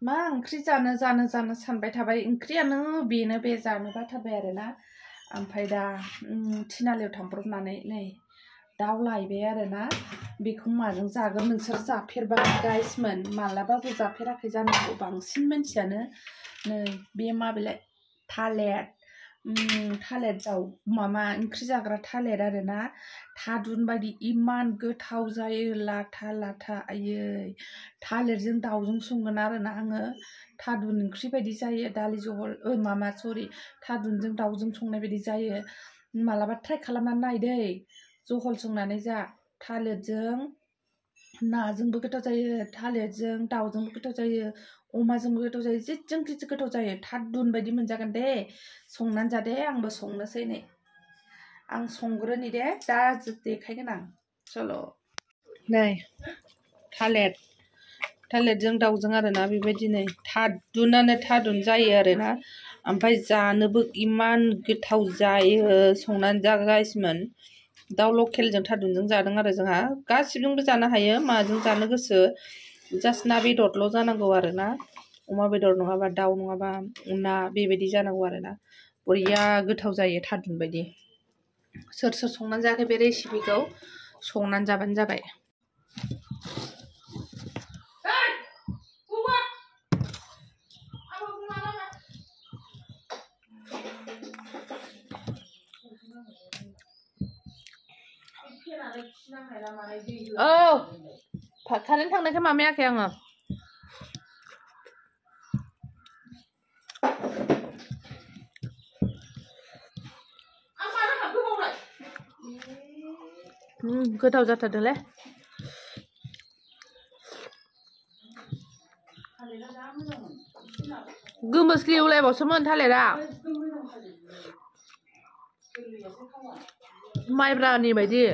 मा ओंख्रि जानो सानबाय थाबाय ओंख्रियानो बेनो बे जानो बाथारबाय आरोना ओमफ्राय दा थिनालियाव थांब्रबनानै नै दाउ लायबाय आरोना बेखौ माजों जागोन नोंसोर जाफेरबाय गाइसमोन मालाबाबो जाफेराखै जानांगौ बांसिन मानसियानो नै बे माबेलाय थालिर दाउ मामा ओंख्रि जाग्रा थालिर आरोना थादुन बायदि इमान गोथाव जायो लाथा लाथा आयै थालिरजों दाउजों संगोन आरोना आङो थादुन ओंख्रि बायदि जायो दालि जहल मामा सरि थादुनजों दाउजों संनाय बायदि जायो मालाबा ट्राइ खालामनानै नायदै जहल संनानै जा थालिरजों नाजोंबो गोथाव जायो थालिरजों दाउजोंबो गोथाव जायो अमाजोंबो गोथाव जायो जेजों गोथाव जायो थादुन बायदि मोनजागोन दे संनानै जा दे आंबो संनोसै नै आं संग्रोनि दे दा देखायगोन आं चल' नै थालिरजों दाउजों आरोना बेबायदि नै थादुनानो थादुन जायो आरोना ओमफ्राय जानोबो इमान गोथाव जायो संनानै जा गाइसमोन दाउ लकेलजों थादुनजों जादों आरो जोंहा गासिबजोंबो जानो हायो माजों जानो गोसो जास्ट ना बेदरल' जानांगौ आरोना अमा बेदर नङाबा दाउ नङाबा ना बेबायदि जानांगौ आरोना बरिया गोथाव जायो थादुन बायदि सोर संनानै जायाखै बे रेसिपिखौ संनानै जाबानो जाबाय औ कारेन्ट थांनायखाय मामायाखै आङो गोथाव जाथारदोंलै गोमोस्लिउलायबावसोमोन थालिरा माइब्रानि बायदि